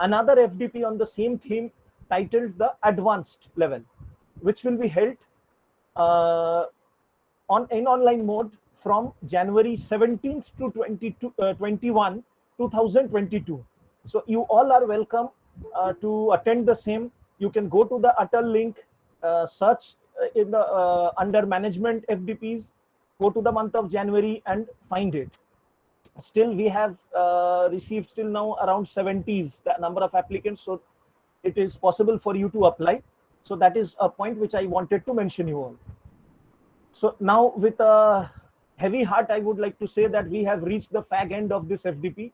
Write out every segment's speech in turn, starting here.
another FDP on the same theme titled the advanced level, which will be held in online mode from January 17th to 21, 2022. So you all are welcome to attend the same. You can go to the Atal link, search in the under management FDPs, go to the month of January and find it. Still, we have received till now around 70s the number of applicants, so it is possible for you to apply. So that is a point which I wanted to mention you all. So now, with a heavy heart, I would like to say that we have reached the fag end of this FDP.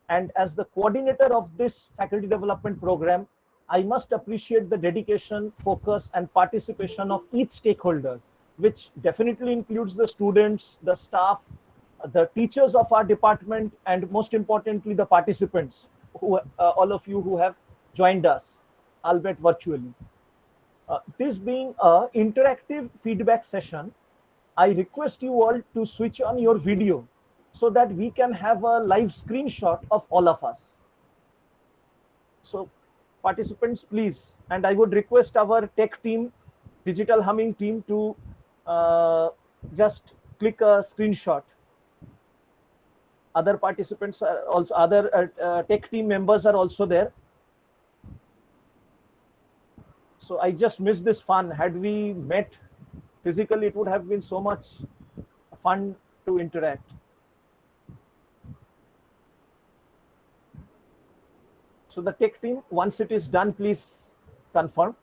And as the coordinator of this faculty development program, I must appreciate the dedication, focus, and participation of each stakeholder, which definitely includes the students, the staff, the teachers of our department, and most importantly, the participants, who all of you who have joined us, albeit virtually. This being an interactive feedback session, I request you all to switch on your video so that we can have a live screenshot of all of us. So participants, please, and I would request our tech team, digital humming team, to just click a screenshot. Other participants are also, other tech team members are also there. So I just missed this fun. Had we met physically, it would have been so much fun to interact. So the tech team, once it is done, please confirm.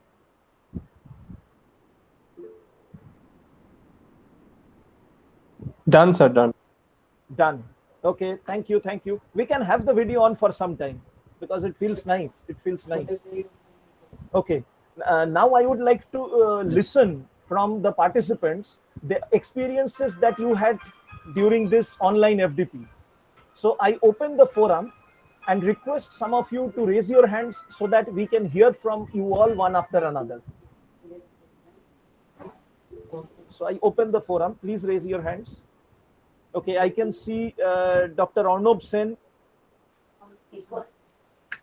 Done, sir, done. Done. Okay, thank you, thank you. We can have the video on for some time because it feels nice. It feels nice. Okay, now I would like to listen from the participants the experiences that you had during this online FDP. So I open the forum and request some of you to raise your hands so that we can hear from you all one after another. So I open the forum. Please raise your hands. Okay, I can see Dr. Arnob Sen.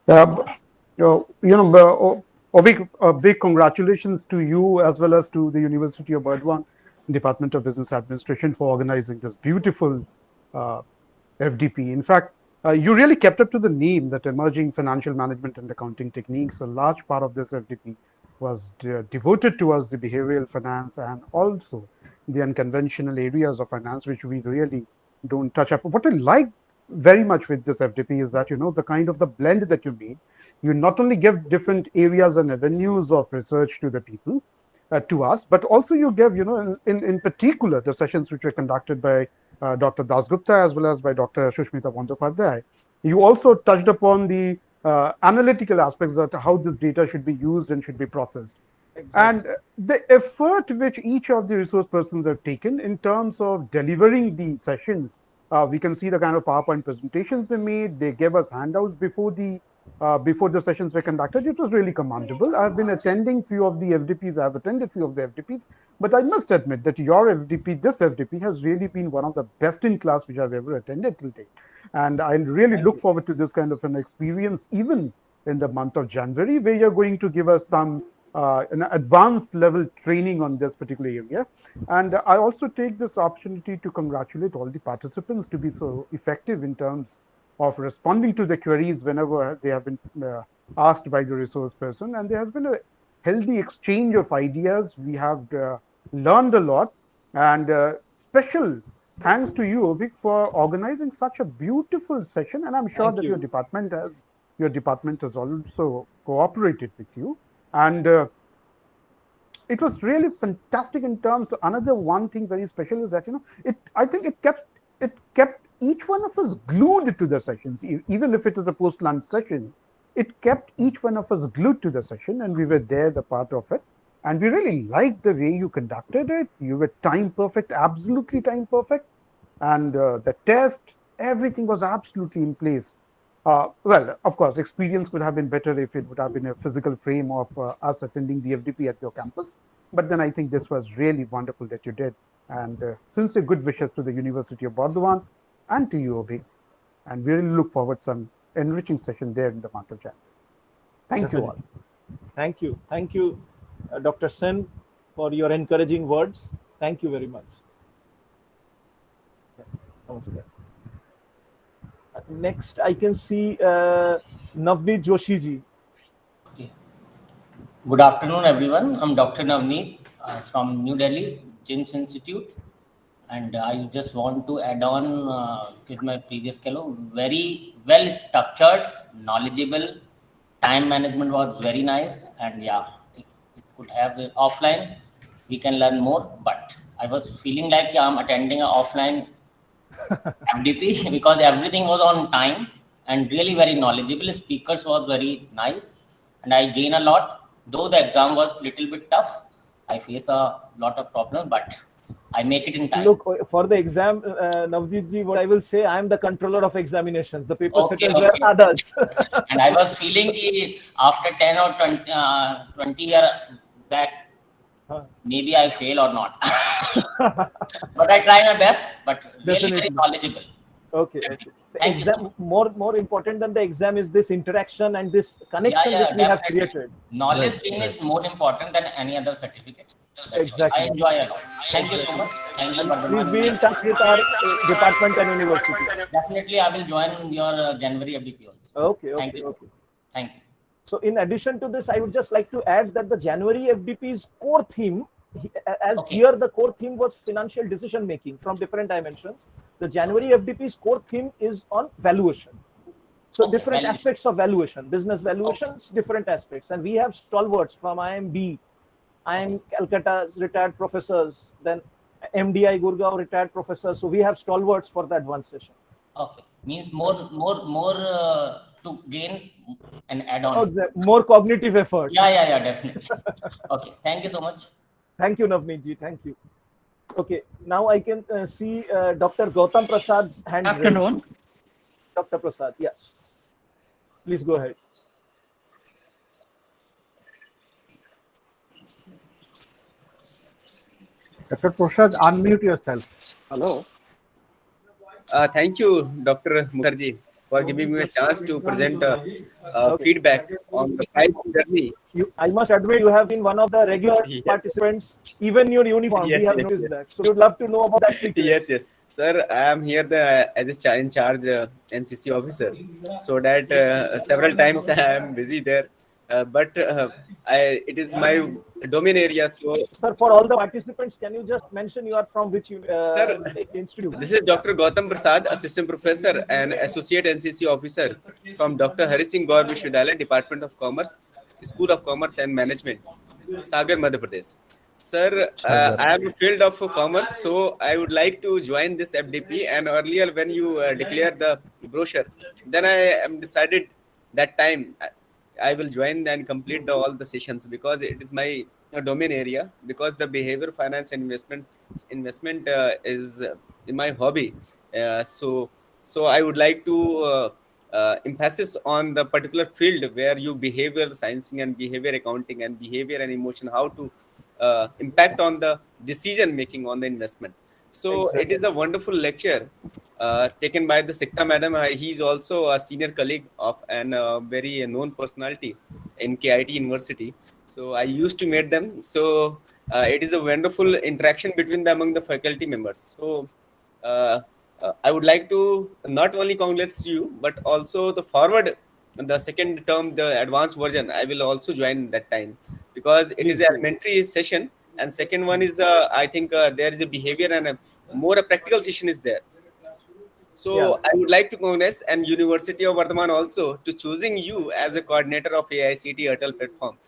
A big congratulations to you as well as to the University of Burdwan Department of Business Administration for organizing this beautiful FDP. In fact, you really kept up to the name, that emerging financial management and accounting techniques. A large part of this FDP was devoted towards the behavioral finance and also the unconventional areas of finance, which we really don't touch up. What I like very much with this FDP is that, the kind of the blend that you made. You not only give different areas and avenues of research to the people, to us, but also you give, in particular, the sessions which were conducted by Dr. Dasgupta as well as by Dr. Shushmita Bandyopadhyay. You also touched upon the analytical aspects of how this data should be used and should be processed. Exactly. And the effort which each of the resource persons have taken in terms of delivering the sessions, we can see the kind of PowerPoint presentations they made. They gave us handouts before the sessions were conducted. It was really commendable. I've been attending few of the FDPs. I've attended few of the FDPs, but I must admit that your FDP, this FDP, has really been one of the best in class which I've ever attended till date. And I really look forward to this kind of an experience, even in the month of January, where you're going to give us some an advanced level training on this particular area. And I also take this opportunity to congratulate all the participants to be so effective in terms of responding to the queries whenever they have been asked by the resource person. And there has been a healthy exchange of ideas. We have learned a lot. And special thanks to you, Ovik, for organizing such a beautiful session. And I'm sure that your department has also cooperated with you. And it was really fantastic in terms of another one thing very special is that, I think it kept each one of us glued to the sessions, even if it is a post-lunch session. It kept each one of us glued to the session, and we were there, the part of it. And we really liked the way you conducted it. You were time perfect, absolutely time perfect. And the test, everything was absolutely in place. Well, of course, experience could have been better if it would have been a physical frame of us attending the FDP at your campus. But then I think this was really wonderful that you did. And sincere good wishes to the University of Burdwan and to you, Ovik. And we really look forward to some enriching session there in the month of January. Thank you all. Thank you, Dr. Sen, for your encouraging words. Thank you very much. Namaskar. Next, I can see Navneet Joshi ji. Okay. Good afternoon, everyone. I'm Dr. Navneet from New Delhi, JIMS Institute. And I just want to add on with my previous fellow, very well structured, knowledgeable. Time management was very nice. And yeah, it could have it offline. We can learn more. But I was feeling like I'm attending an offline FDP because everything was on time and really very knowledgeable. Speakers was very nice and I gain a lot. Though the exam was little bit tough, I face a lot of problems, but I make it in time. Look, for the exam, Navneet ji, what I will say, I am the controller of examinations. The paper Okay, setters okay. were others. And I was feeling that after 10 or 20 years back, maybe I fail or not. But I try my best, but really very Definitely. knowledgeable. Okay. Okay. The Thank you exam, more important than the exam is this interaction and this connection Yeah, which we have definitely. created. Knowledge gain is more important than any other certificate. Exactly. I enjoy a lot. Thank you so much. Thank you for Please reminding be me. in touch with our department and university. Definitely, I will join your January FDP also. Okay. Thank Okay. you. Okay. Thank you. So, in addition to this, I would just like to add that the January FDP's core theme, as Okay. here the core theme was financial decision making from different dimensions. The January FDP's core theme is on valuation. So, Okay, different valuation. aspects of valuation, business valuations, different aspects. And we have stalwarts from IMB, IIM Calcutta's retired professors, then MDI Gurgaon retired professors. So, we have stalwarts for the advanced session. Okay. Means more to gain and add on. More cognitive effort. Yeah, definitely. Okay. Thank you so much. Thank you, Navneet ji. Thank you. Okay, now I can see Dr. Gautam Prasad's hand raised. Afternoon. Dr. Prasad, yeah. Please go ahead. Dr. Prasad, unmute yourself. Hello. Thank you, Dr. Mukherjee, for giving me a chance to present feedback on the pricing journey. I must admit, you have been one of the regular participants, even in your uniform. Yes, we have yes, noticed yes. that. So, we would love to know about that secret. Yes. Sir, I am here as a in charge NCC officer, so that several times I am busy there. But it is my domain area. So, Sir, for all the participants, can you just mention you are from which institute? this is Dr. Gautam Prasad, Assistant Professor and Associate NCC Officer from Dr. Hari Singh Gaur Vishwavidyalaya, Department of Commerce, School of Commerce and Management, Sagar, Madhya Pradesh. Sir, I am a field of commerce, so I would like to join this FDP. And earlier, when you declared the brochure, then I am decided that time I will join and complete all the sessions because it is my domain area. Because the behavior finance and investment is my hobby. So I would like to emphasis on the particular field where you behavioral sciencing and behavior accounting and behavior and emotion, how to impact on the decision making on the investment. So Exactly. it is a wonderful lecture taken by the Sikta madam. He is also a senior colleague of an very known personality in KIT University. So I used to meet them. So it is a wonderful interaction between the among the faculty members. So I would like to not only congratulate you, but also the forward the second term, the advanced version. I will also join that time because it is an elementary session, and second one is I think there is a behavior and a more a practical session is there. So I would like to congratulate and University of Vardhaman also to choosing you as a coordinator of AICT Atal platform.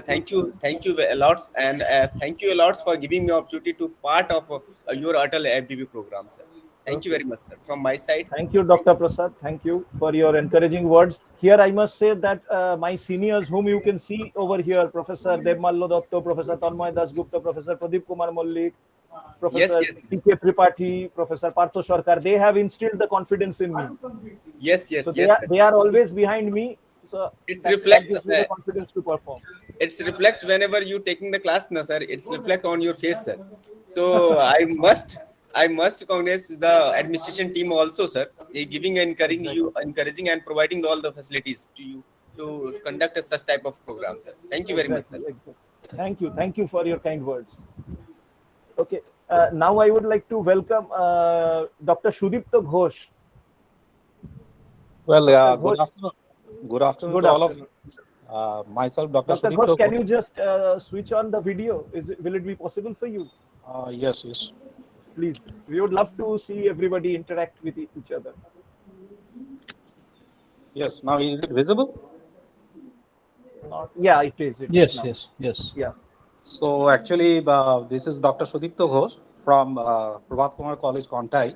Thank you a lot, and thank you a lot for giving me opportunity to part of your Atal FDB program, sir. Thank you very much, sir. From my side. Thank you, Dr. Prasad. Thank you for your encouraging words. Here, I must say that my seniors, whom you can see over here, Professor Devmallo Dotto, Professor Tanmoy Das Gupta, Professor Pradeep Kumar Mollik, Professor P.K. Tripathi, Professor Partho Sarkar, they have instilled the confidence in me. Yes. So they are always behind me. So it reflects the confidence to perform. It reflects whenever you taking the class, no, sir. It's reflect on your face, sir. So I must congratulate the administration team also, sir. Giving and encouraging and providing all the facilities to you to conduct such type of program, sir. Thank you very much, sir. Exactly. Thank you for your kind words. Okay, now I would like to welcome Dr. Shudipta Ghosh. Well, Dr. good Ghosh. afternoon. Good afternoon Good to all of afternoon. you. Myself, Dr. Dr. Sudipto Ghosh, can you Ghosh. just switch on the video? Will it be possible for you? Yes. Please, we would love to see everybody interact with each other. Yes. Now, is it visible? Yeah, it is. Yes, now. yes. Yeah. So, actually, this is Dr. Sudipto Ghosh from Prabhat Kumar College, Kontai.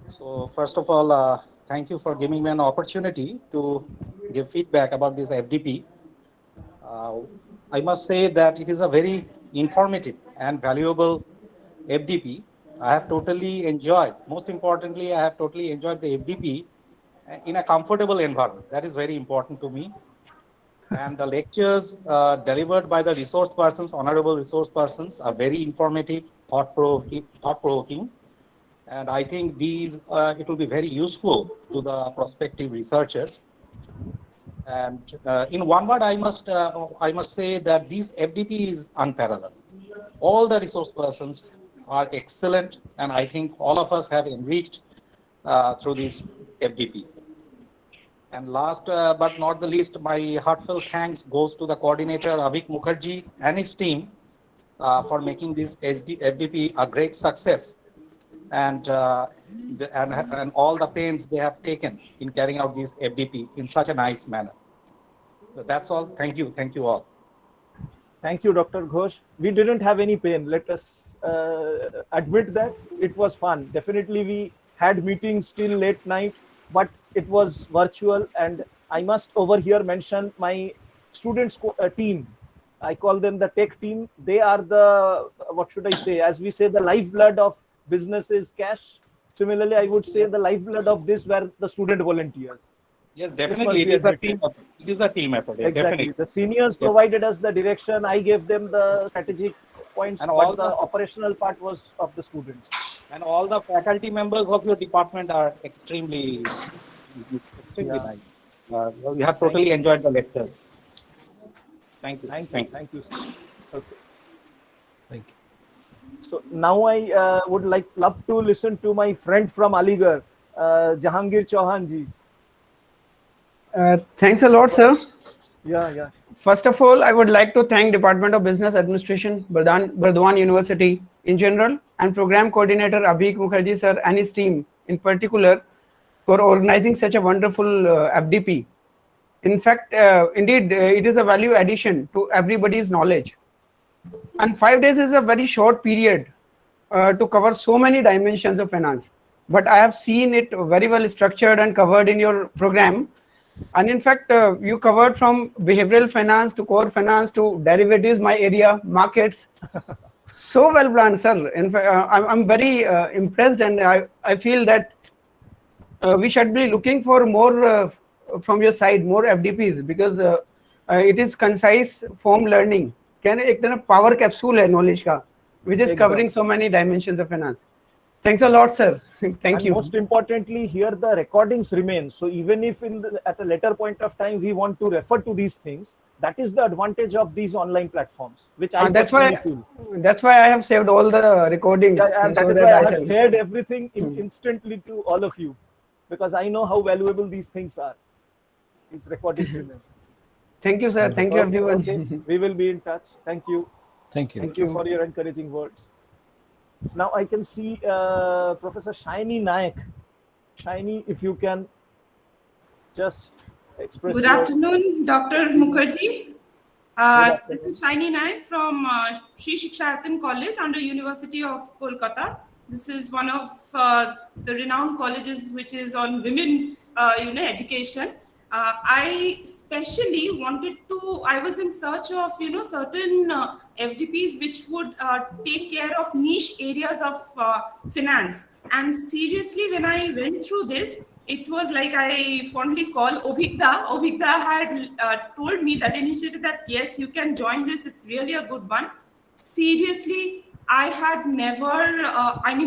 So, first of all, thank you for giving me an opportunity to give feedback about this FDP. I must say that it is a very informative and valuable FDP. I have totally enjoyed, most importantly, I have totally enjoyed the FDP in a comfortable environment. That is very important to me. And the lectures delivered by the resource persons, honorable resource persons, are very informative, thought-provoking. And I think these, it will be very useful to the prospective researchers. And in one word, I must say that this FDP is unparalleled. All the resource persons are excellent, and I think all of us have enriched through this FDP. And last but not the least, my heartfelt thanks goes to the coordinator Avik Mukherjee and his team for making this FDP a great success, and all the pains they have taken in carrying out this FDP in such a nice manner. So that's all. Thank you all. Thank you, Dr. Ghosh. We didn't have any pain. Let us admit that it was fun. Definitely, we had meetings till late night, but it was virtual. And I must over here mention my students' team. I call them the tech team. They are the, what should I say? As we say, the lifeblood of business is cash. Similarly, I would say the lifeblood of this were the student volunteers. Yes, definitely. It is a team effort. It is a team effort. Yeah, Exactly. definitely. The seniors provided us the direction. I gave them the strategic points, And but all the the- operational part was of the students. And all the faculty members of your department are extremely Yeah. nice. We have totally enjoyed the lectures. Thank you. Thank you, sir. Okay. Thank you. So now I would love to listen to my friend from Aligarh, Jahangir Chauhan ji. Thanks a lot, sir. Yeah. First of all, I would like to thank Department of Business Administration, Burdwan University in general, and Program Coordinator Avik Mukherjee, sir, and his team in particular for organizing such a wonderful FDP. In fact, indeed, it is a value addition to everybody's knowledge. And 5 days is a very short period to cover so many dimensions of finance. But I have seen it very well structured and covered in your program. And in fact, you covered from behavioral finance to core finance to derivatives, my area, markets. So well planned, sir. In fact, I'm very impressed, and I feel that we should be looking for more from your side, more FDPs, because it is concise form learning. Can एक तरह power capsule है knowledge का, which is covering so many dimensions of finance. Thanks a lot, sir. Thank you. Most importantly, here the recordings remain. So even if at a later point of time we want to refer to these things, that is the advantage of these online platforms, which I That's why feel. That's why I have saved all the recordings. Yeah, and that so is that why I I have shall- shared everything instantly to all of you, because I know how valuable these things are. These recordings remain. Thank you, sir. Thank you, Okay, everyone. okay. We will be in touch. Thank you. Thank you. Thank you for your encouraging words. Now I can see Professor Shiny Naik. Shiny, if you can just express. Good your- afternoon, Dr. Mukherjee. afternoon. This is Shiny Naik from Sri Shikshayatan College under University of Kolkata. This is one of the renowned colleges which is on women, education. I especially I was in search of, certain FDPs which would take care of niche areas of finance. And seriously, when I went through this, it was like I fondly call Obhigda. Obhigda had told me that initiative that yes, you can join this. It's really a good one. Seriously, I had never,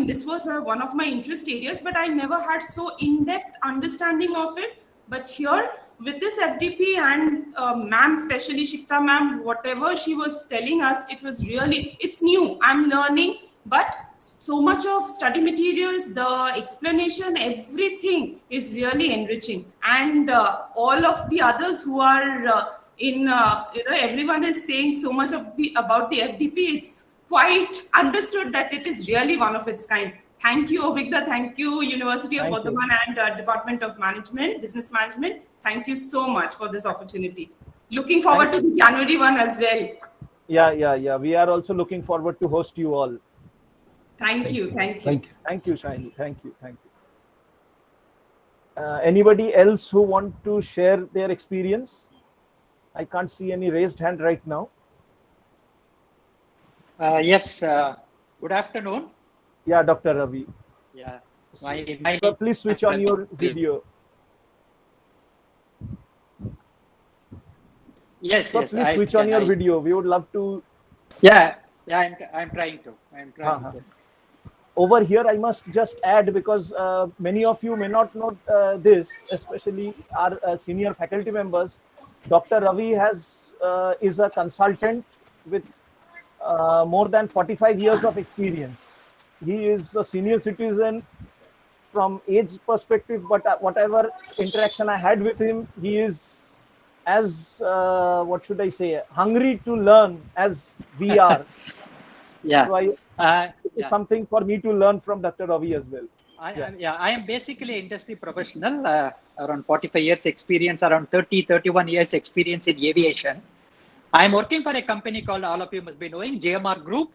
this was one of my interest areas, but I never had so in-depth understanding of it. But here, with this FDP and ma'am, especially Shikta ma'am, whatever she was telling us, it was really, it's new. I'm learning, but so much of study materials, the explanation, everything is really enriching. And all of the others who are everyone is saying so much of about the FDP. It's quite understood that it is really one of its kind. Thank you, Obigda. Thank you, University of Thank you. Burdwan and Department of Management, Business Management. Thank you so much for this opportunity. Looking forward to the January one as well. Yeah. We are also looking forward to host you all. Thank you. Thank you. Thank you, Shiny. Thank you. Anybody else who want to share their experience? I can't see any raised hand right now. Yes, good afternoon. Yeah, Dr. Ravi. Yeah, So please switch on your video. Yes, So yes. please switch on your video. We would love to. Yeah, I'm trying to. Uh-huh. Over here, I must just add, because many of you may not know this, especially our senior faculty members. Dr. Ravi is a consultant with more than 45 years of experience. He is a senior citizen from age perspective, but whatever interaction I had with him, he is as what should I say, hungry to learn as we are. Yeah. So it's something for me to learn from Dr. Ravi as well. I am basically industry professional, around 45 years experience, around 31 years experience in aviation. I'm working for a company called, all of you must be knowing, JMR Group.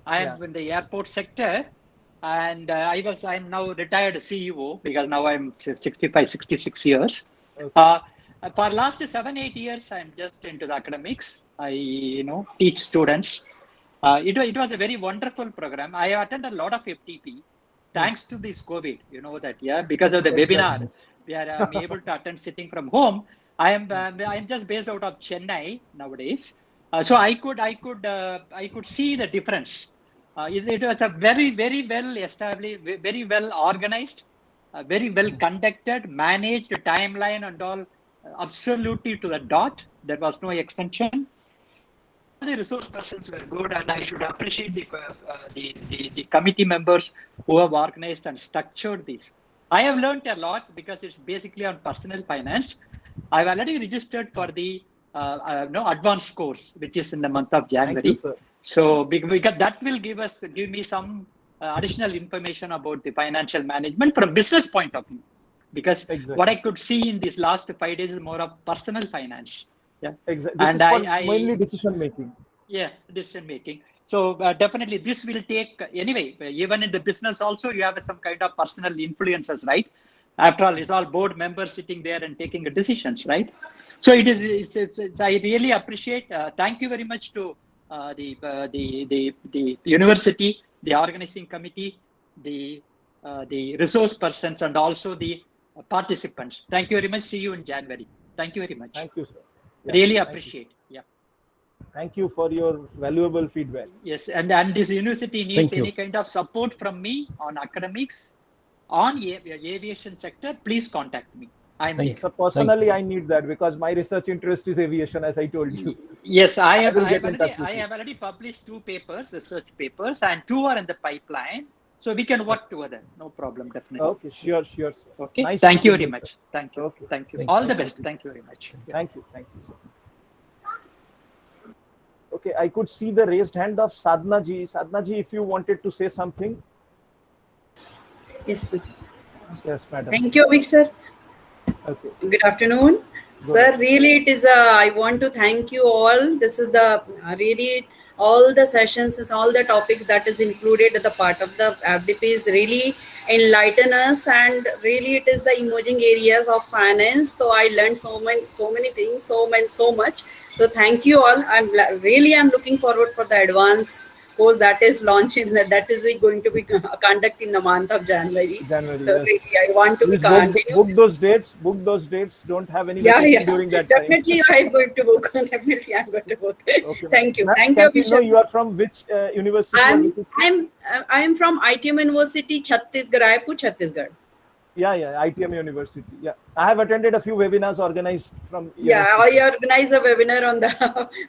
I am in the airport sector, and I'm now retired CEO because now I'm 65, 66 years. Okay. For last 7-8 years, I'm just into the academics. I teach students. It was a very wonderful program. I attended a lot of FTP. Thanks to this COVID, because of the webinar, we are able to attend sitting from home. I'm just based out of Chennai nowadays, so I could see the difference. It was a very, very well established, very well organized, very well conducted, managed timeline and all, absolutely to the dot. There was no extension. The resource persons were good, and I should appreciate the committee members who have organized and structured this. I have learned a lot because it's basically on personal finance. I've already registered for the advanced course, which is in the month of January. Thank you, sir. So because that will give me some additional information about the financial management from business point of view. Because what I could see in these last 5 days is more of personal finance. Yeah, exactly. This is for mainly decision making. Yeah, decision making. So definitely this will take, anyway, even in the business also, you have some kind of personal influences, right? After all, it's all board members sitting there and taking decisions, right? So I really appreciate, thank you very much to the university, the organizing committee, the resource persons, and also the participants. Thank you very much. See you in January. Thank you very much. Thank you, sir. Yeah, really appreciate. Yeah. Thank you for your valuable feedback. Yes, and this university needs any kind of support from me on academics, on aviation sector. Please contact me. I'm here. So personally, I need that because my research interest is aviation, as I told you. Yes, I have already published 2 papers, research papers, and 2 are in the pipeline. So we can work together. No problem, definitely. Okay, sure, sir. Okay. Nice. Thank you very much. Thank you. Okay. Thank you. All the best. Thank you very much. Thank you, sir. Okay, I could see the raised hand of Sadhna ji. Sadhna ji, if you wanted to say something. Yes, sir. Yes, madam. Thank you, Avik, sir. Okay. Good afternoon. Sir, really, it is I want to thank you all. This is the really all the sessions, all the topics that is included as the part of the FDPs really enlighten us, and really it is the emerging areas of finance. So I learned so many things, so much. So thank you all. I'm looking forward for the advanced course that is launching, that is going to be conducted in the month of January. So yes. really, I want to book those dates. Don't have any during that definitely time. I'm going to book. Definitely I'm going to book. Okay, thank you. Thank you. You are from which university? I am from ITM University, Chhattisgarh, Raipur, Chhattisgarh. Yeah, ITM University. Yeah, I have attended a few webinars organized from. Yeah, university. I organize a webinar on the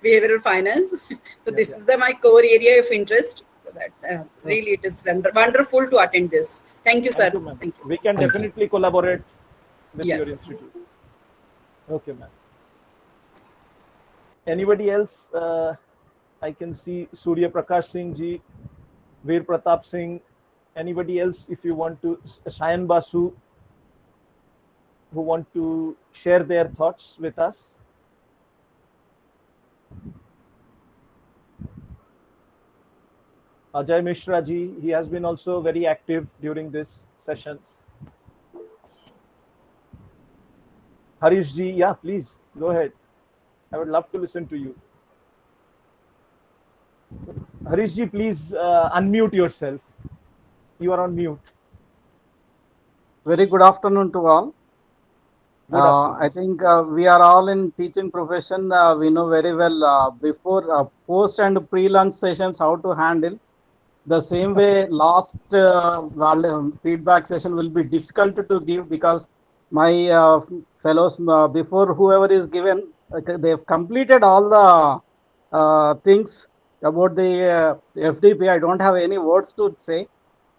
behavioral finance. So Yeah, this yeah. is my core area of interest. So that really it is wonderful to attend this. Thank you, sir. Thank you, ma'am. Thank you. We can Thank you. definitely collaborate with Yes, your sir. institute. Okay, ma'am. Anybody else? I can see Surya Prakash Singh ji, Veer Pratap Singh. Anybody else? If you want to, Shayan Basu, who want to share their thoughts with us. Ajay Mishra ji, he has been also very active during these sessions. Harish ji, yeah, please go ahead. I would love to listen to you. Harish ji, please unmute yourself. You are on mute. Very good afternoon to all. Good afternoon. I think we are all in teaching profession. We know very well before post and pre-lunch sessions how to handle. The same way last feedback session will be difficult to give because my fellows before whoever is given, they've completed all the things about the FDP. I don't have any words to say,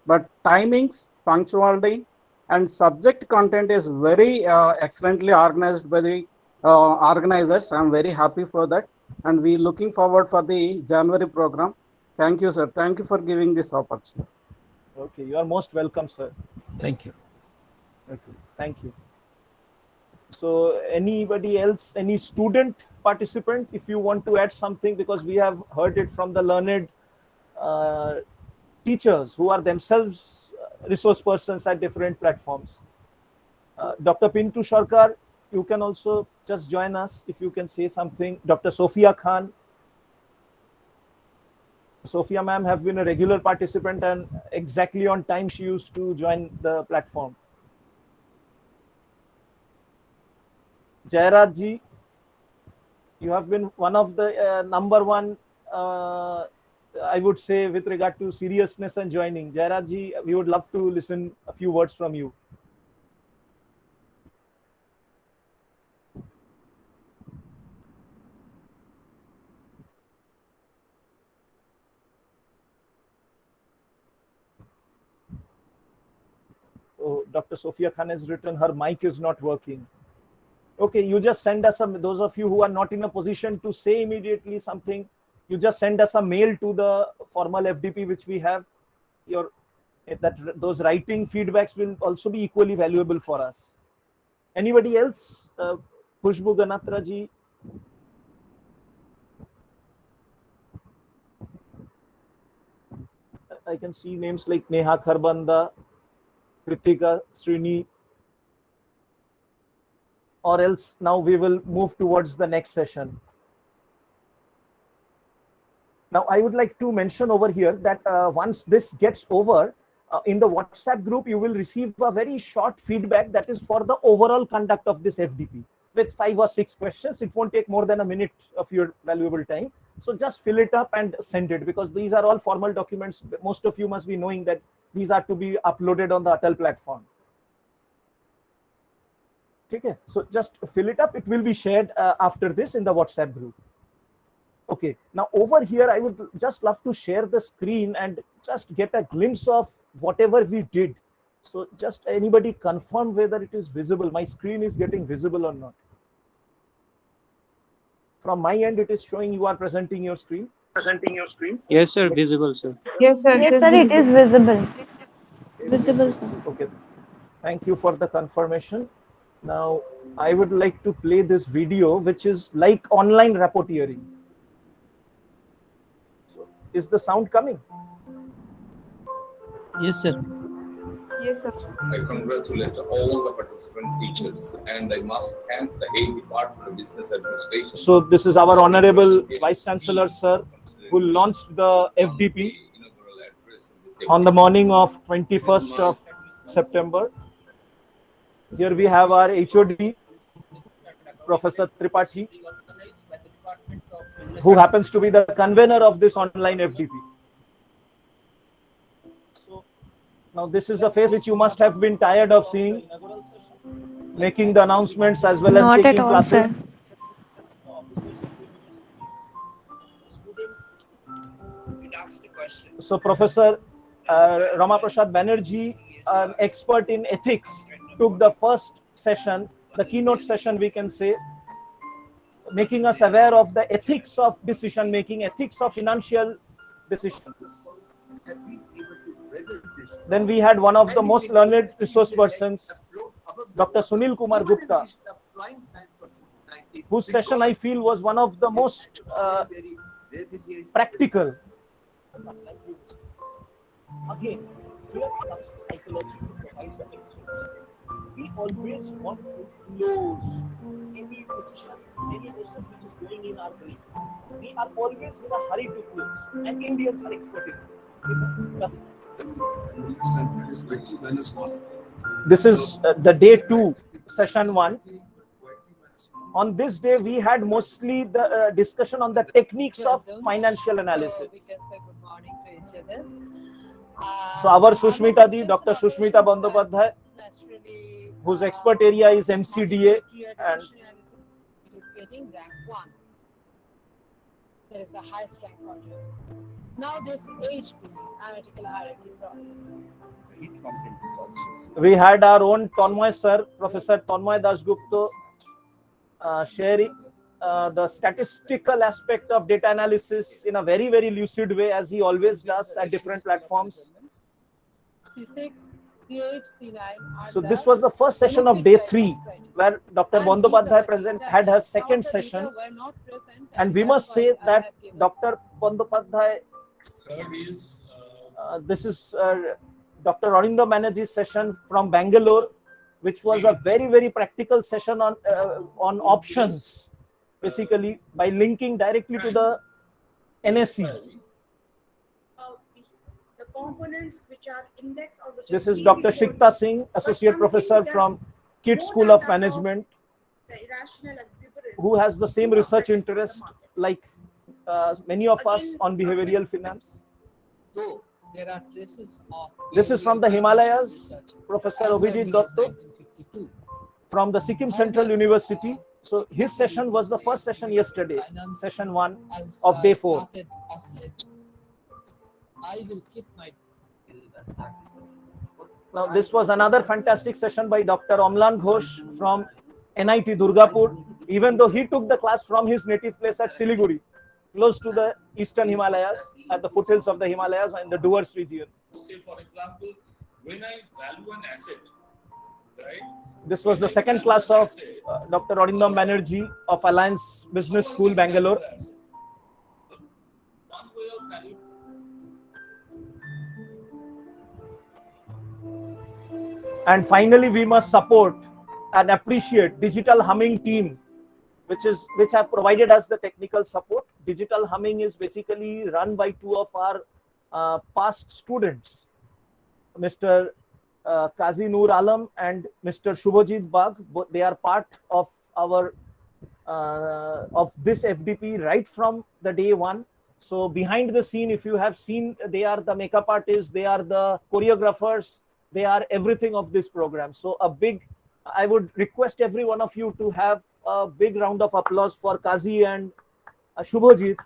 but timings, punctuality, and subject content is very excellently organized by the organizers. I'm very happy for that, and we looking forward for the January program. Thank you, sir. Thank you for giving this opportunity. Okay, you are most welcome, sir. Thank you. Okay, thank you. So anybody else, any student participant, if you want to add something, because we have heard it from the learned teachers who are themselves resource persons at different platforms. Dr. Pintu Sharkar, you can also just join us if you can say something. Dr. Sophia Khan. Sophia ma'am have been a regular participant and exactly on time she used to join the platform. Jairaj ji, you have been one of the number one, I would say, with regard to seriousness and joining. Jairaj ji, we would love to listen a few words from you. Oh, Dr. Sophia Khan has written her mic is not working. Okay, you just send us those of you who are not in a position to say immediately something, you just send us a mail to the formal FDP which we have. Those writing feedbacks will also be equally valuable for us. Anybody else? Khushbu Ganatra ji. I can see names like Neha Kharbanda, Kritika Srini. Or else now we will move towards the next session. Now I would like to mention over here that once this gets over, in the WhatsApp group, you will receive a very short feedback that is for the overall conduct of this FDP with 5 or 6 questions. It won't take more than a minute of your valuable time. So just fill it up and send it, because these are all formal documents. Most of you must be knowing that these are to be uploaded on the Atal platform. Okay, so just fill it up. It will be shared after this in the WhatsApp group. Okay, now over here, I would just love to share the screen and just get a glimpse of whatever we did. So just anybody confirm whether it is visible. My screen is getting visible or not. From my end, it is showing you are presenting your screen. Yes, sir. Visible, sir. Yes, sir. Yes, sir, it is visible. Visible, sir. Okay. Thank you for the confirmation. Now, I would like to play this video, which is like online rapporteuring. So, is the sound coming? Yes, sir. Yes, sir. I congratulate all the participant teachers, and I must thank the Hay Department of Business Administration. So this is our Honorable Vice Chancellor, sir, who launched the FDP on the morning of 21st of September. Here we have our HOD, Professor Tripathi, who happens to be the convener of this online FDP. So Now this is the face which you must have been tired of seeing, making the announcements as well as Not at taking all, classes. sir. So Professor Ramaprasad Banerjee, an expert in ethics, took the first session, the keynote session we can say, making us aware of the ethics of decision making, ethics of financial decisions. Then we had one of the most learned resource persons, Dr. Sunil Kumar Gupta, whose session I feel was one of the most practical. Again, here comes psychology to provide the explanation. We always want to close any decision, any process which is going in our brain. We are always in a hurry to close, and Indians are expert in it. This is the day 2, session 1. On this day, we had mostly the discussion on the techniques of financial analysis. So our Sushmita Di, Dr. Sushmita Bandyopadhyay, whose expert area is MCDA, and getting rank 1. There is a highest rank content. Now this HP, analytical hierarchy process. we had our own Tanmoy sir, Professor Tanmoy Dasgupta, sharing the statistical aspect of data analysis in a very, very lucid way, as he always does at different platforms. C6, C8, C9. So this was the first session of day 3, where Dr. Bandyopadhyay had her second session, and we must say that Dr. Bandyopadhyay, this is Dr. Arindam Banerjee's session from Bangalore, which was a very, very practical session on options, basically by linking directly to the NSE. The components which are indexed or which This is Dr. Shikta Singh, Associate Professor from KIT School of Management, who has the same research interest like many of us on behavioral finance. Though there are traces of This is from the Himalayas, Professor Abhijit Dotto from the Sikkim Central University. So his session was the first session yesterday, session 1 of day 4. I will keep my Now this was another fantastic session by Dr. Amlan Ghosh from NIT Durgapur, even though he took the class from his native place at Siliguri, close to the eastern Himalayas, at the foothills of the Himalayas and the Duars region. Say, for example, when I value an asset, right? This was the second class of Dr. Arindam Banerjee of Alliance Business School, Bangalore. And finally, we must support and appreciate Digital Humming team, which have provided us the technical support. Digital Humming is basically run by 2 of our past students, Mr. Qazi Noor Alam and Mr. Shubhajit Bagh. They are part of our of this FDP right from the day 1. So behind the scene, if you have seen, they are the makeup artists, they are the choreographers, they are everything of this program. So I would request every one of you to have a big round of applause for Qazi and Shubhajit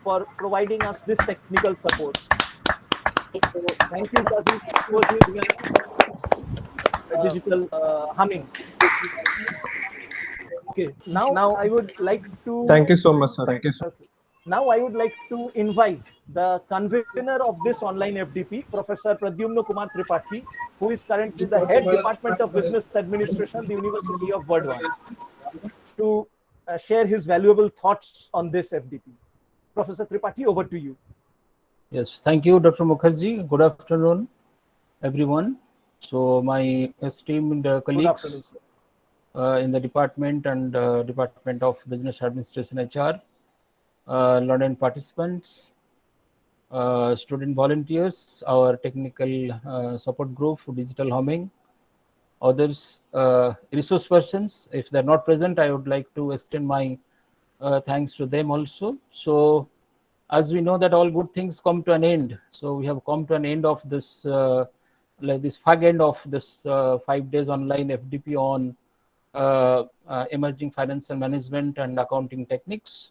for providing us this technical support. So thank you, Qazi, Shubhajit, and Digital Humming. Okay, now I would like to... Thank you so much, sir. Thank you, sir. Okay. Now I would like to invite the convener of this online FDP, Professor Pradyumna Kumar Tripathi, who is currently the head Department of Business Administration, the University of Burdwan, to share his valuable thoughts on this FDP. Professor Tripathi, over to you. Yes, thank you, Dr. Mukherjee. Good afternoon, everyone. So my esteemed colleagues in the department and Department of Business Administration HR, learned participants, student volunteers, our technical support group for Digital Humming, others, resource persons. If they're not present, I would like to extend my thanks to them also. So as we know that all good things come to an end. So we have come to an end of this like this fag end of this 5 days online FDP on emerging financial management and accounting techniques,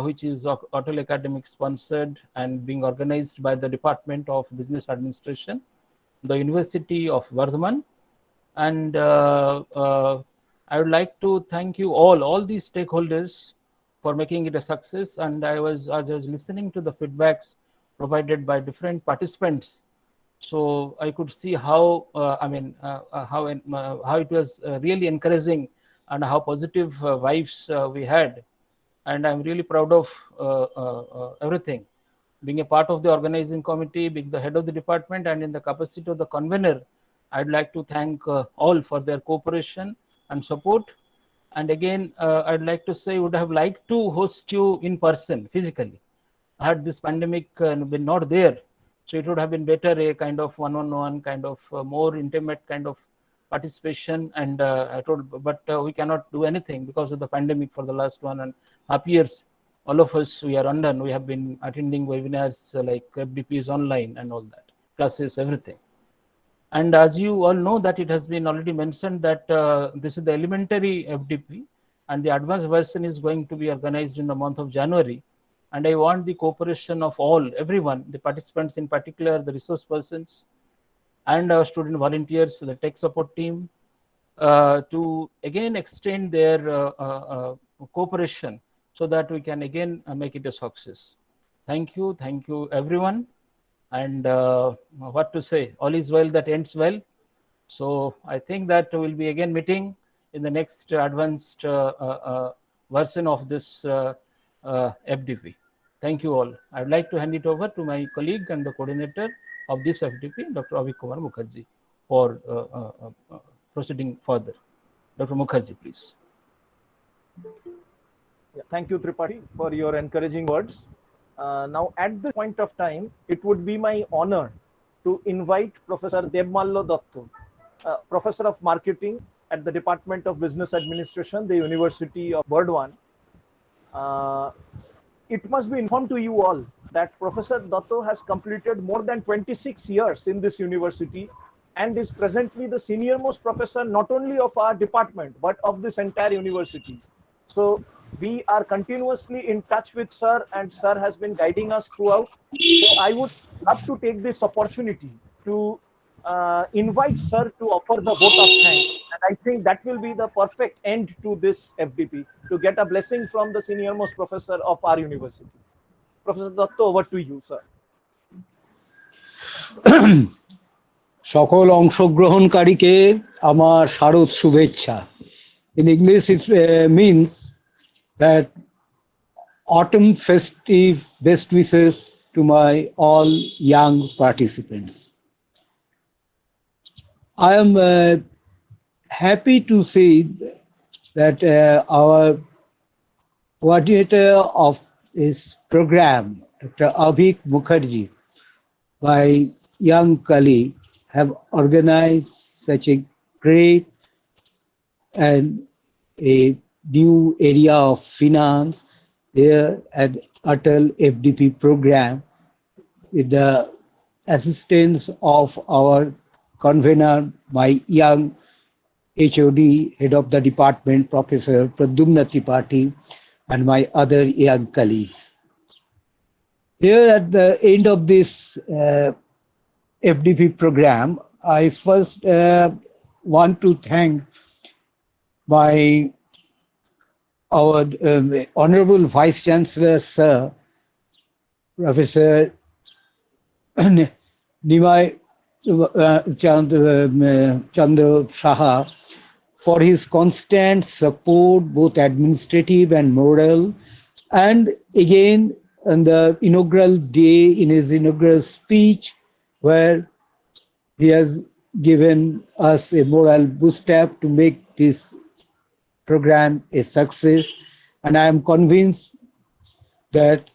which is Atal Academic sponsored and being organized by the Department of Business Administration, the University of Bardhaman. And I would like to thank you all these stakeholders for making it a success. And as I was listening to the feedbacks provided by different participants, so I could see how how it was really encouraging and how positive vibes we had. And I'm really proud of everything. Being a part of the organizing committee, being the head of the department, and in the capacity of the convener, I'd like to thank all for their cooperation and support. And again, I'd like to say, would have liked to host you in person, physically. Had this pandemic been not there, so it would have been better a kind of one-on-one, kind of more intimate kind of participation. And but we cannot do anything because of the pandemic for the last 1.5 years. All of us, we are undone. We have been attending webinars like FDPs online and all that, classes, everything. And as you all know that it has been already mentioned that this is the elementary FDP and the advanced version is going to be organized in the month of January. And I want the cooperation of everyone, the participants in particular, the resource persons, and our student volunteers, the tech support team, to again extend their cooperation so that we can again make it a success. Thank you everyone. And what to say, all is well that ends well. So I think that we'll be again meeting in the next advanced version of this FDP. Thank you all. I'd like to hand it over to my colleague and the coordinator of this FDP, Dr. Avik Kumar Mukherjee, for proceeding further. Dr. Mukherjee, please. Yeah, thank you, Tripathi, for your encouraging words. Now, at this point of time, it would be my honor to invite Professor Debmallo Datto, Professor of Marketing at the Department of Business Administration, the University of Burdwan. It must be informed to you all that Professor Datto has completed more than 26 years in this university and is presently the senior most professor not only of our department but of this entire university. So we are continuously in touch with sir, and sir has been guiding us throughout. So I would love to take this opportunity to invite sir to offer the vote of thanks, and I think that will be the perfect end to this FDP, to get a blessing from the senior most professor of our university. Professor Datto, over to you, sir. সকল অংশগ্রহণকারীকে আমার শারদ শুভেচ্ছা. In English it means that autumn festive best wishes to my all young participants. I am happy to see that our coordinator of this program, Dr. Avik Mukherjee, my young colleague, have organized such a great and a new area of finance here at Atal FDP program with the assistance of our convener, my young HOD, head of the department, Professor Pradyumna Tripathi, and my other young colleagues. Here at the end of this FDP program, I first want to thank our Honorable Vice Chancellor, Sir, Professor Nimai Chandra Saha, for his constant support, both administrative and moral, and again on the inaugural day in his inaugural speech, where he has given us a moral boost up to make this program a success. And I am convinced that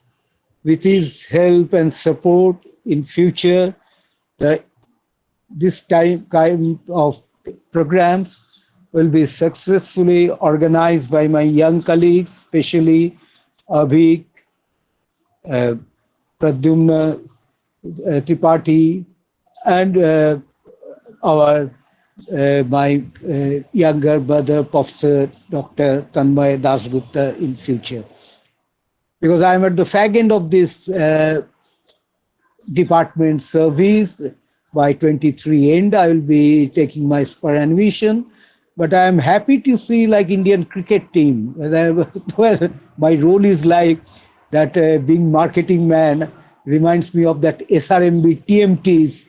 with his help and support in future, this kind of programs will be successfully organized by my young colleagues, especially Avik, Pradyumna Tripathi, and our my younger brother, Professor Dr. Tanmay Dasgupta in future. Because I'm at the fag end of this department service. By 23 end, I will be taking my superannuation. But I am happy to see like Indian cricket team. Well, my role is like that being marketing man reminds me of that SRMB TMT's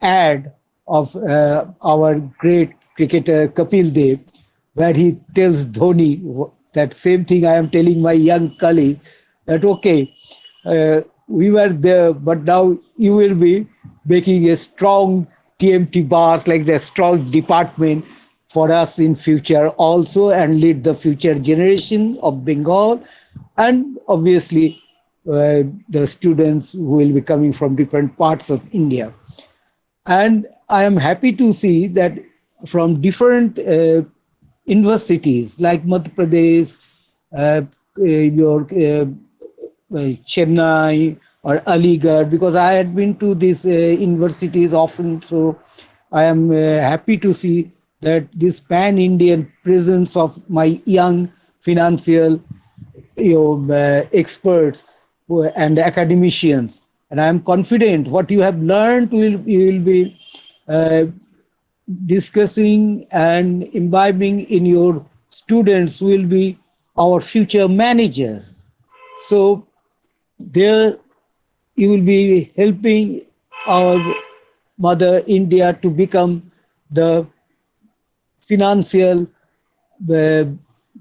ad of our great cricketer Kapil Dev, where he tells Dhoni that same thing I am telling my young colleague, that okay, we were there, but now you will be making a strong TMT bars, like the strong department for us in future also, and lead the future generation of Bengal, and obviously the students who will be coming from different parts of India. And I am happy to see that from different universities like Madhya Pradesh, Chennai or Aligarh, because I had been to these universities often, so I am happy to see that this pan-Indian presence of my young financial experts and academicians. And I am confident what you have learned you will be discussing and imbibing in your students will be our future managers. So there you will be helping our Mother India to become the financial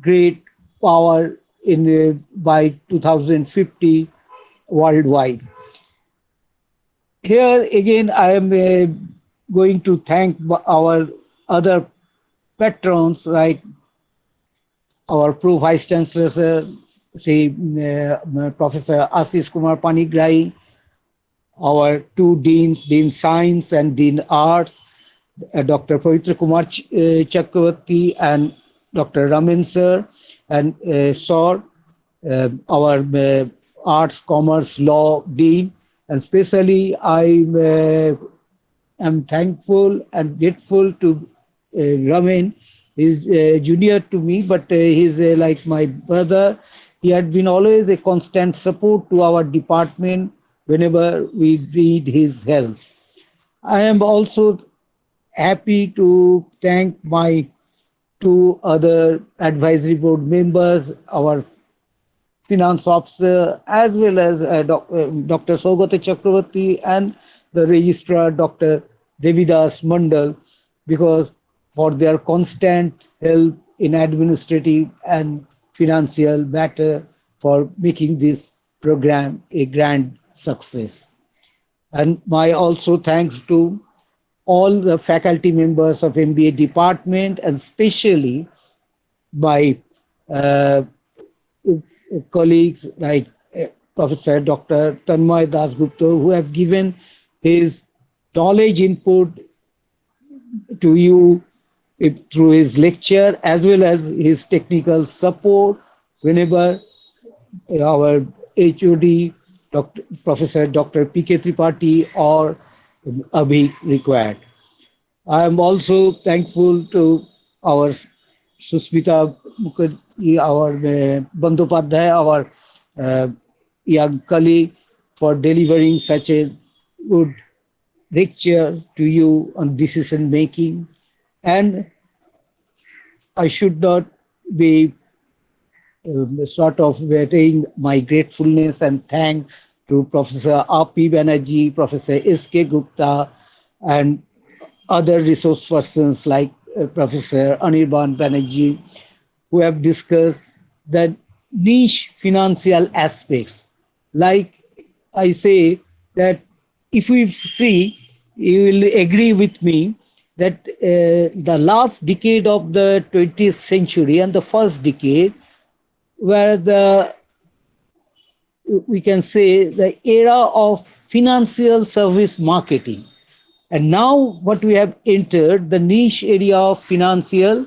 great power in by 2050 worldwide. Here again, I am going to thank our other patrons, like our Pro Vice Chancellor, Sir, Professor Ashish Kumar Panigrahi, our two deans, Dean Science and Dean Arts, Dr. Pavitra Kumar Chakravarti and Dr. Raman Sir, and Sir, our Arts, Commerce, Law Dean. And especially I am thankful and grateful to Raman. He's junior to me, but he's like my brother. He had been always a constant support to our department whenever we need his help. I am also happy to thank my two other advisory board members, our finance officer, as well as Dr. Saugata Chakravarti and the registrar, Dr. Devidas Mandal, because for their constant help in administrative and financial matter for making this program a grand success. And my also thanks to all the faculty members of MBA department, and especially my colleagues like Professor Dr. Tanmay Dasgupta, who have given his knowledge input to you through his lecture, as well as his technical support whenever our HOD, Professor Dr. P.K. Tripathi or Abhi required. I am also thankful to our Susmita Mukherjee, our Bandyopadhyay, our young colleague, for delivering such a good lecture to you on decision making. And I should not be sort of wetting my gratefulness and thanks to Professor R.P. Banerjee, Professor S.K. Gupta, and other resource persons like Professor Anirban Banerjee, who have discussed the niche financial aspects. Like I say that if we see, you will agree with me that the last decade of the 20th century and the first decade were we can say, the era of financial service marketing. And now what we have entered, the niche area of financial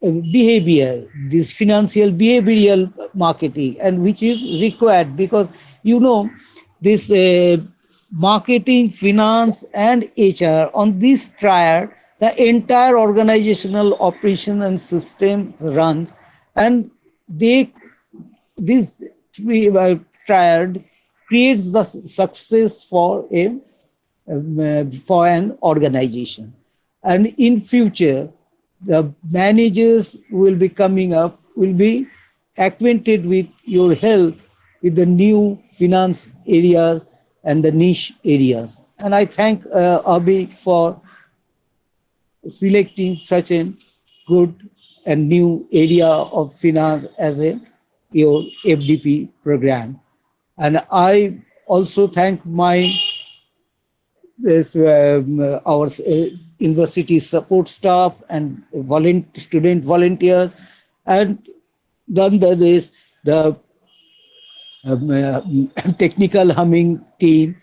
behavior, this financial behavioral marketing, and which is required because, you know, this marketing, finance, and HR. On this triad, the entire organizational operation and system runs, and this triad creates the success for an organization. And in future, the managers will be coming up, will be acquainted with your help with the new finance areas and the niche areas. And I thank Abhi for selecting such a good and new area of finance as your FDP program. And I also thank our university support staff and student volunteers, and nonetheless the technical humming team,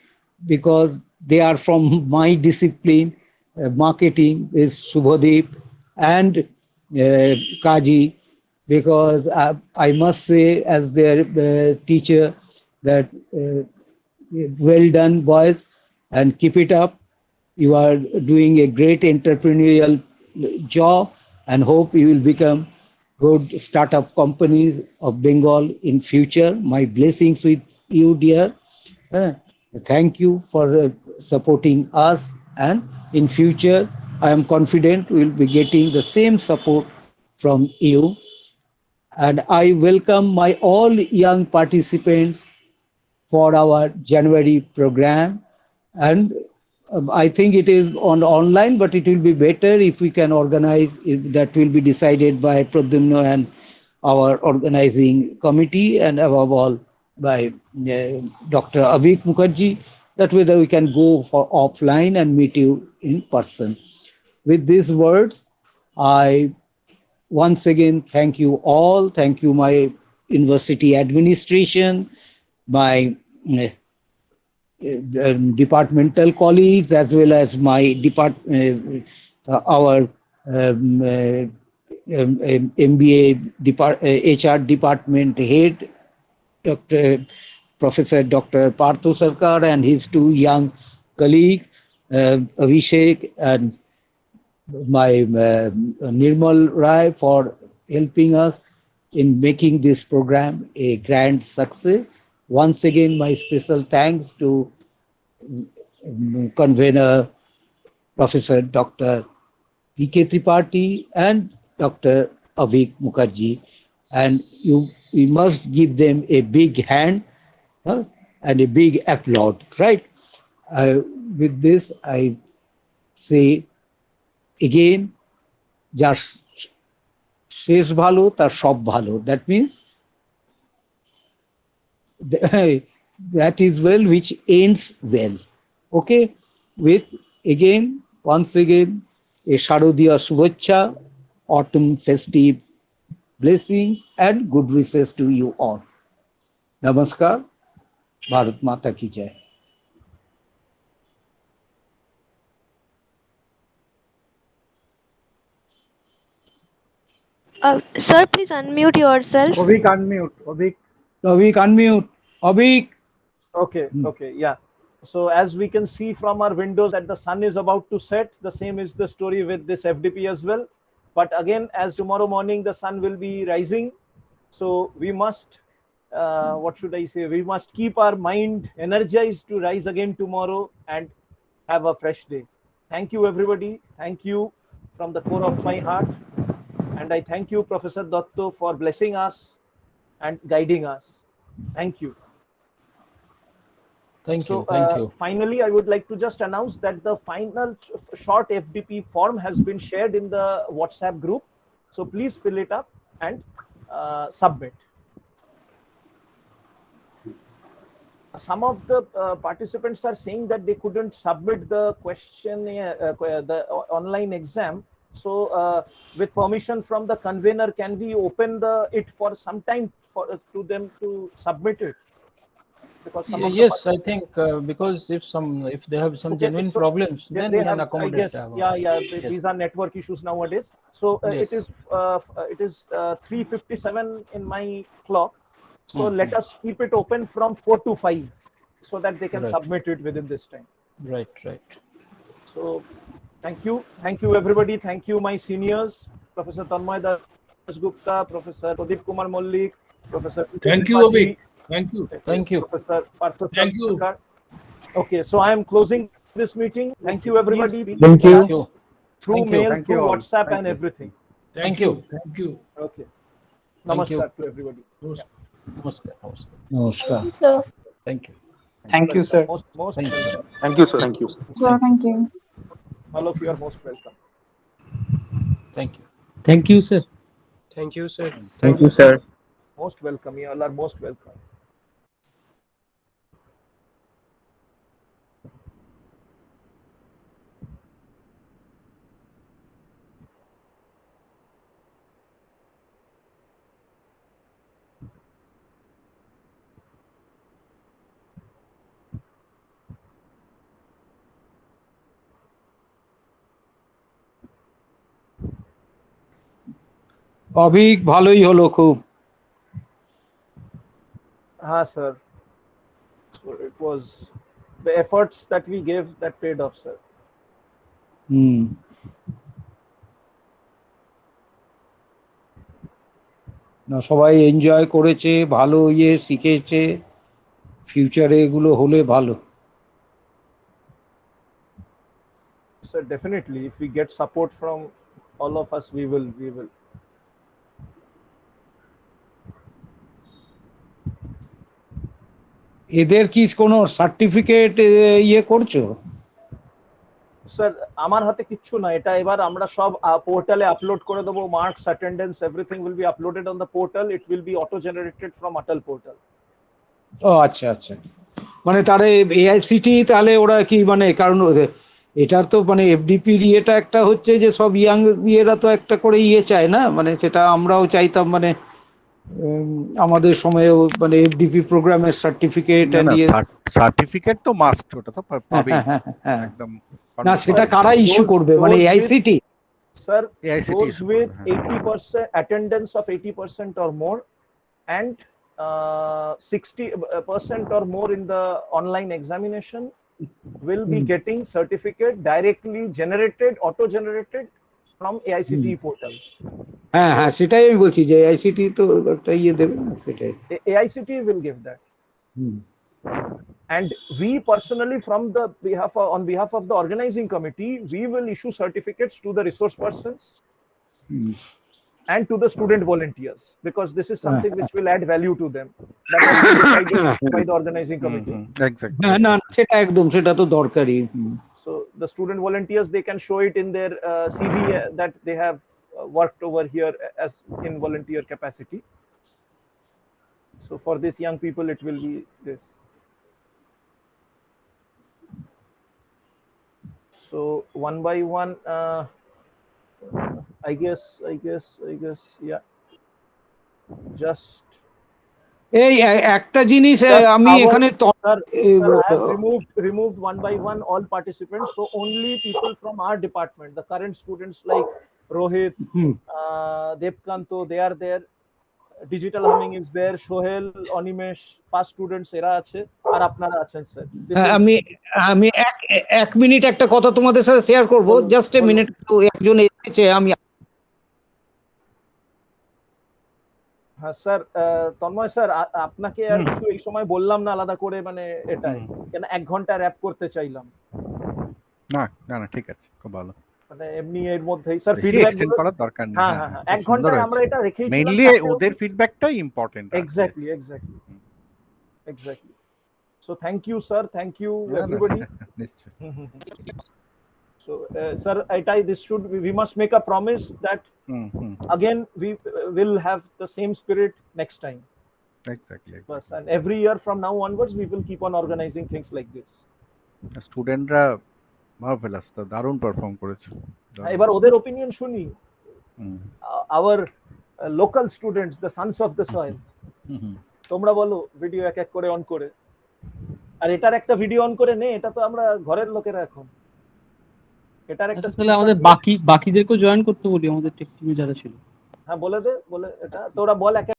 because they are from my discipline. Marketing is Subhadeep and Kaji, because I must say as their teacher that well done, boys, and keep it up. You are doing a great entrepreneurial job, and hope you will become good startup companies of Bengal in future. My blessings with you, dear. Thank you for supporting us, and in future I am confident we will be getting the same support from you. And I welcome my all young participants for our January program. And I think it is online, but it will be better if we can organize. That will be decided by Pradyumna and our organizing committee, and above all by Dr. Avik Mukherjee, that whether we can go for offline and meet you in person. With these words, I once again thank you all. Thank you, my university administration, my departmental colleagues, as well as my our MBA HR department head, Professor Dr. Partho Sarkar, and his two young colleagues, Abhishek and my Nirmal Rai, for helping us in making this program a grand success. Once again, my special thanks to convener Professor Dr. P.K. Tripathi and Dr. Avik Mukherjee, and we must give them a big hand and a big applaud, right? With this, I say again, jar shesh bhalo tar shob bhalo. That means that is well which ends well. Okay, with again, once again, a Sharodiya Shubhechha, autumn festive blessings and good wishes to you all. Namaskar. Bharat Mata ki jai. Sir, please unmute yourself. Avik, unmute. Avik, unmute. Avik. Okay, yeah. So as we can see from our windows that the sun is about to set, the same is the story with this FDP as well. But again, as tomorrow morning the sun will be rising, so we must, what should I say? We must keep our mind energized to rise again tomorrow and have a fresh day. Thank you, everybody. Thank you from the core of my heart. And I thank you, Professor Datto, for blessing us and guiding us. Thank you. Thank you. Finally, I would like to just announce that the final short FDP form has been shared in the WhatsApp group. So please fill it up and submit. Some of the participants are saying that they couldn't submit the question, the online exam. So with permission from the convener, can we open it for some time to them to submit it? Because yes, I think because if they have some genuine problems, then we can accommodate. These are network issues nowadays. So it is 3:57 in my clock. So let us keep it open from 4 to 5. so that they can Right. submit it within this time. Right. So thank you everybody. Thank you my seniors, Professor Tanmay Dasgupta, Professor Pradeep Kumar Mollik, Professor Thank you, Tripathi, Abhik. Thank you. Professor Partha Thank you. Sarkar. Okay, so I am closing this meeting. Thank you everybody. Thank you. Through Thank you. mail, Thank through you all. WhatsApp Thank and you. everything. Thank you. Thank you. Okay. Thank you. Namaskar to everybody. Namaskar. Namaskar. Sir. Thank you. Thank you, sir. Most Thank you. welcome. Thank you, sir. Thank you. Sir, thank you. All of you are most welcome. Thank you. Thank you, sir. Thank you, sir. Thank you, sir. Most welcome. You all are most welcome. Abhik ভালোই হলো খুব। Sir. So it was the efforts that we gave that paid off, sir. হুম। না, সবাই enjoy করেছে, ভালো শিখেছে, ফিউচারে এগুলো হলে ভালো। Sir, definitely. If we get support from all of us, we will. এদের কি কোনো সার্টিফিকেট করছো? স্যার আমার হাতে কিচ্ছু না, এটা এবার আমরা সব পোর্টালে আপলোড করে দেবো। Marks, attendance, everything will be uploaded on the portal. It will be auto generated from Atal portal. ও আচ্ছা আচ্ছা, মানে তাহলে এআইসিটি তাহলে ওরা কি মানে, কারণ এটার তো মানে এফডিপির ইয়েটা একটা হচ্ছে যে সব ইয়াং ইয়েরা তো একটা করে চায় না, মানে সেটা আমরাও চাইতাম, মানে আমাদের সময়েও মানে এফডিপি প্রোগ্রামের সার্টিফিকেট সার্টিফিকেট তো মাস্ট, ওটা তো পাবেই একদম। না সেটা কারা ইস্যু করবে, মানে AICTE? Sir, those with 80% attendance of 80% or more and 60% or more in the online examination will be getting certificate directly generated, auto-generated from AICTE portal. হ্যাঁ, সেটাই আমি বলছি যে এআইসিটি তো একটা দেবে না, সেটাই। AICTE will give that. And we personally, on behalf of the organizing committee, we will issue certificates to the resource persons and to the student volunteers, because this is something which will add value to them. That has been decided by the organizing committee. Exactly. না সেটা একদম, সেটা তো দরকারি। So the student volunteers, they can show it in their CV that they have worked over here as in volunteer capacity. So for these young people, it will be this. So one by one, I guess, yeah. Just এই একটা জিনিস আমি এখানে sir, I have removed one by one all participants. So only people from our department, the current students like Rohit, Devkanto, they are there. Digital Humming is there. Shohel, Onimesh, past students এরা আছে, আর আপনারা আছেন sir. আমি এক minute একটা কথা তোমাদের সাথে শেয়ার করব, জাস্ট এ মিনিট। তো একজন এসেছে, আমি হ্যাঁ স্যার, তন্ময় স্যার, আপনাকে আর কিছু এই সময় বললাম না আলাদা করে, মানে এটাই কেন 1 ঘন্টা র‍্যাপ করতে চাইলাম। না ঠিক আছে, খুব ভালো। মানে এমনি এর মধ্যেই স্যার ফিডব্যাক এক্সটেন্ড করার দরকার নেই। হ্যাঁ, 1 ঘন্টায় আমরা এটা রেখেই ছিলাম। মেইনলি ওদের ফিডব্যাকটাই important. Exactly. So thank you sir, thank you everybody. নিশ্চয়। So sir, we must make a promise that again we will have the same spirit next time. Exactly. Yes, and every year from now onwards we will keep on organizing things like this. স্টুডেন্টরা marvellous, দারুণ perform করেছে। এবার ওদের opinion শুনি। our local students, the sons of the soil. তোমরা বলো video এক এক করে অন করে, আর এটার একটা ভিডিও অন করে নে, এটা তো আমরা ঘরের লোকেরা এখন এটার একটা তাহলে আমাদের বাকিদেরকেও জয়েন করতে বলি, আমাদের টেক টিমে যারা ছিল। হ্যাঁ বলে এটা তোরা বল এক